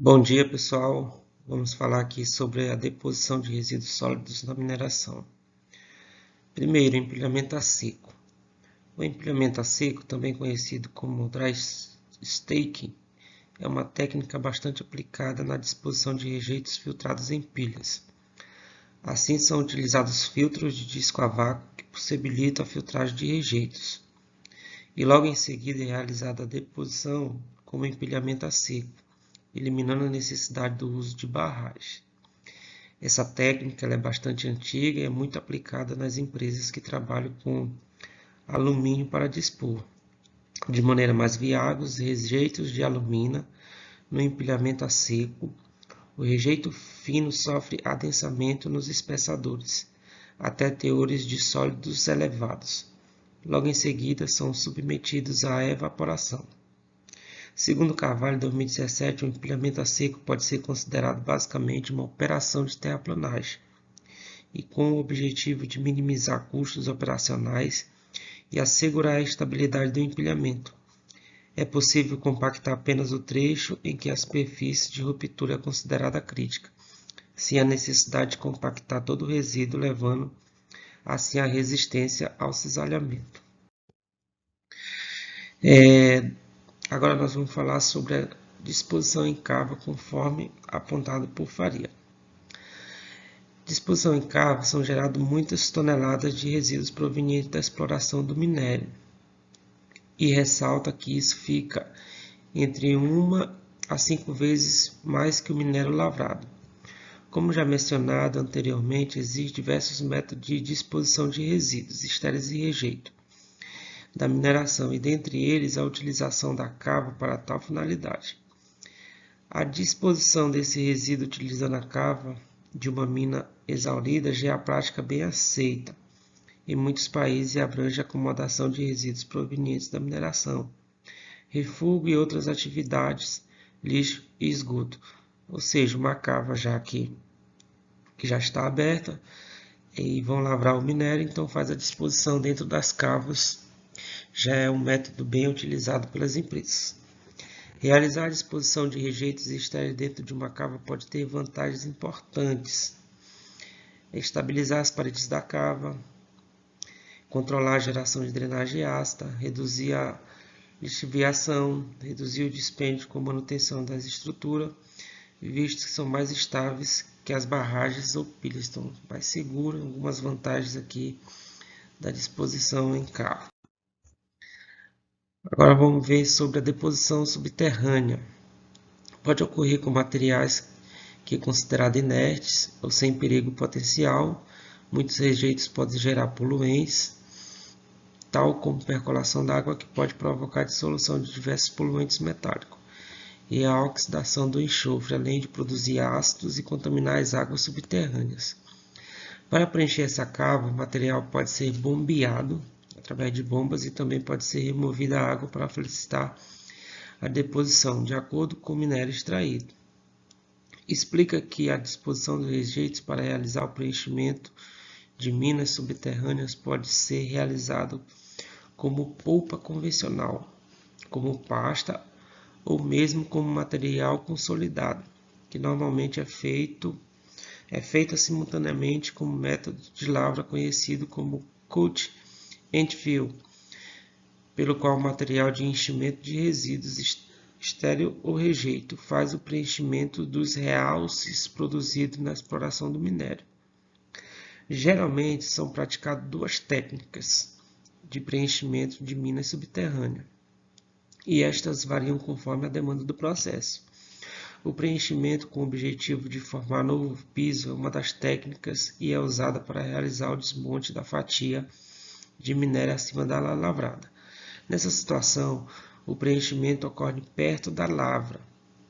Bom dia, pessoal. Vamos falar aqui sobre a deposição de resíduos sólidos na mineração. Primeiro, empilhamento a seco. O empilhamento a seco, também conhecido como dry stacking, é uma técnica bastante aplicada na disposição de rejeitos filtrados em pilhas. Assim, são utilizados filtros de disco a vácuo que possibilitam a filtragem de rejeitos. E logo em seguida é realizada a deposição como empilhamento a seco, eliminando a necessidade do uso de barragem. Essa técnica é bastante antiga e é muito aplicada nas empresas que trabalham com alumínio para dispor, de maneira mais viável, os rejeitos de alumina no empilhamento a seco. O rejeito fino sofre adensamento nos espessadores, até teores de sólidos elevados. Logo em seguida, são submetidos à evaporação. Segundo Carvalho, 2017, o empilhamento a seco pode ser considerado basicamente uma operação de terraplanagem, e com o objetivo de minimizar custos operacionais e assegurar a estabilidade do empilhamento. É possível compactar apenas o trecho em que a superfície de ruptura é considerada crítica, sem a necessidade de compactar todo o resíduo, levando assim a resistência ao cisalhamento. Agora nós vamos falar sobre a disposição em cava conforme apontado por Faria. Disposição em cava são geradas muitas toneladas de resíduos provenientes da exploração do minério, e ressalta que isso fica entre 1 a 5 vezes mais que o minério lavrado. Como já mencionado anteriormente, existem diversos métodos de disposição de resíduos estéreis e rejeito da mineração, e dentre eles a utilização da cava para tal finalidade. A disposição desse resíduo utilizando a cava de uma mina exaurida já é a prática bem aceita em muitos países e abrange a acomodação de resíduos provenientes da mineração, refúgio e outras atividades, lixo e esgoto. Ou seja, uma cava que já está aberta e vão lavrar o minério, então faz a disposição dentro das cavas. Já é um método bem utilizado pelas empresas. Realizar a disposição de rejeitos estéreis dentro de uma cava pode ter vantagens importantes. Estabilizar as paredes da cava, controlar a geração de drenagem ácida, reduzir a lixiviação, reduzir o dispêndio com manutenção das estruturas, visto que são mais estáveis que as barragens ou pilhas, estão mais seguras. Algumas vantagens aqui da disposição em cava. Agora vamos ver sobre a deposição subterrânea. Pode ocorrer com materiais que é considerado inertes ou sem perigo potencial. Muitos rejeitos podem gerar poluentes, tal como percolação d'água, que pode provocar a dissolução de diversos poluentes metálicos, e a oxidação do enxofre, além de produzir ácidos e contaminar as águas subterrâneas. Para preencher essa cava, o material pode ser bombeado através de bombas e também pode ser removida a água para facilitar a deposição, de acordo com o minério extraído. Explica que a disposição dos rejeitos para realizar o preenchimento de minas subterrâneas pode ser realizado como polpa convencional, como pasta ou mesmo como material consolidado, que normalmente é feita simultaneamente com o método de lavra conhecido como cut and fill, pelo qual o material de enchimento de resíduos estéril ou rejeito faz o preenchimento dos realces produzidos na exploração do minério. Geralmente são praticadas duas técnicas de preenchimento de minas subterrâneas, e estas variam conforme a demanda do processo. O preenchimento com o objetivo de formar novo piso é uma das técnicas e é usada para realizar o desmonte da fatia de minério acima da lavrada. Nessa situação, o preenchimento ocorre perto da lavra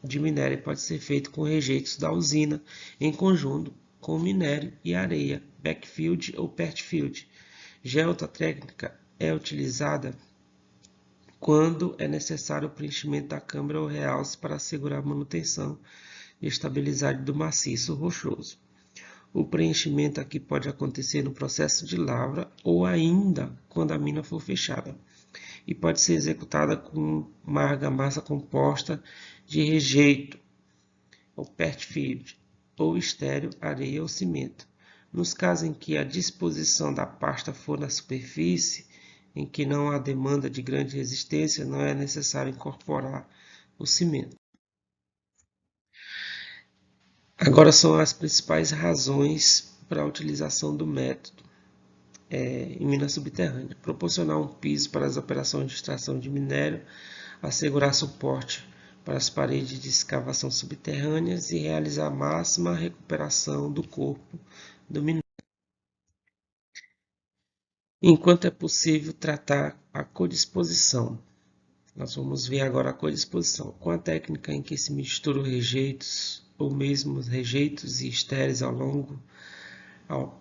de minério e pode ser feito com rejeitos da usina, em conjunto com o minério e areia, backfill ou pertfill. Já outra técnica é utilizada quando é necessário o preenchimento da câmara ou realce para assegurar a manutenção e estabilidade do maciço rochoso. O preenchimento aqui pode acontecer no processo de lavra ou ainda quando a mina for fechada, e pode ser executada com uma argamassa composta de rejeito ou pertfield, ou estéreo, areia ou cimento. Nos casos em que a disposição da pasta for na superfície, em que não há demanda de grande resistência, não é necessário incorporar o cimento. Agora são as principais razões para a utilização do método em mina subterrânea. Proporcionar um piso para as operações de extração de minério, assegurar suporte para as paredes de escavação subterrâneas e realizar a máxima recuperação do corpo do minério. Enquanto é possível tratar a codisposição. Nós vamos ver agora a codisposição, com a técnica em que se misturam rejeitos ou mesmo rejeitos e estéreis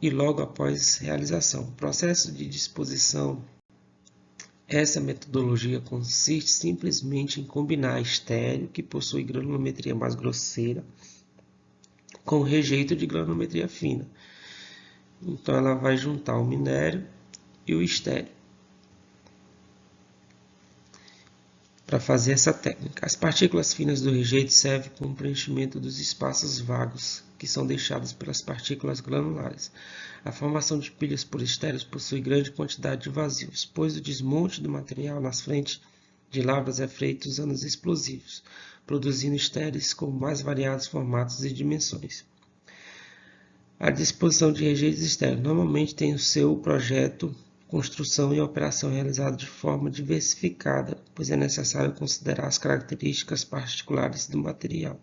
e logo após realização. O processo de disposição, essa metodologia consiste simplesmente em combinar estéreo, que possui granulometria mais grosseira, com rejeito de granulometria fina. Então ela vai juntar o minério e o estéreo para fazer essa técnica. As partículas finas do rejeito servem como preenchimento dos espaços vagos que são deixados pelas partículas granulares. A formação de pilhas por estéreos possui grande quantidade de vazios, pois o desmonte do material nas frentes de lavras é feito usando os explosivos, produzindo estéreos com mais variados formatos e dimensões. A disposição de rejeitos estéreos normalmente tem o seu projeto, construção e operação realizada de forma diversificada, pois é necessário considerar as características particulares do material.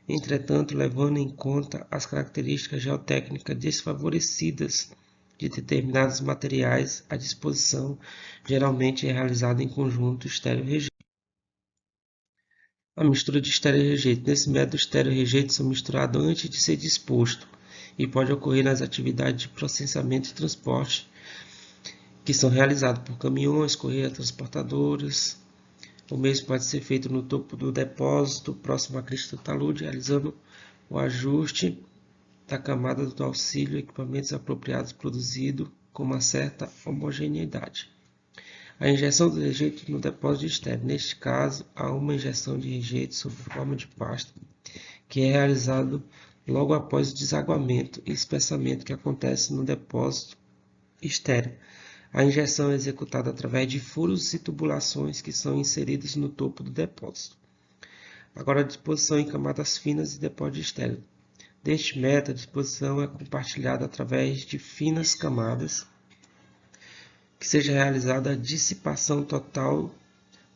Entretanto, levando em conta as características geotécnicas desfavorecidas de determinados materiais, a disposição geralmente é realizada em conjunto estéreo-rejeito. A mistura de estéreo e rejeito. Nesse método, estéreo e rejeito são misturados antes de ser disposto e pode ocorrer nas atividades de processamento e transporte que são realizados por caminhões, correias transportadoras. O mesmo pode ser feito no topo do depósito, próximo à crista do talude, realizando o ajuste da camada do auxílio, equipamentos apropriados produzido com uma certa homogeneidade. A injeção do rejeito no depósito de estéreo. Neste caso, há uma injeção de rejeito sob forma de pasta, que é realizado logo após o desaguamento e espessamento que acontece no depósito estéreo. A injeção é executada através de furos e tubulações que são inseridos no topo do depósito. Agora, a disposição em camadas finas e depósito estéreo. Deste método, a disposição é compartilhada através de finas camadas, que seja realizada a dissipação total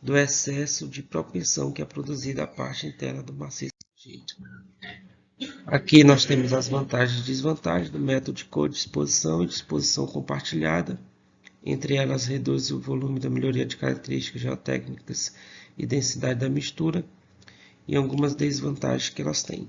do excesso de propensão que é produzida à parte interna do maciço do rejeito. Aqui nós temos as vantagens e desvantagens do método de codisposição e disposição compartilhada. Entre elas, reduz o volume da melhoria de características geotécnicas e densidade da mistura e algumas desvantagens que elas têm.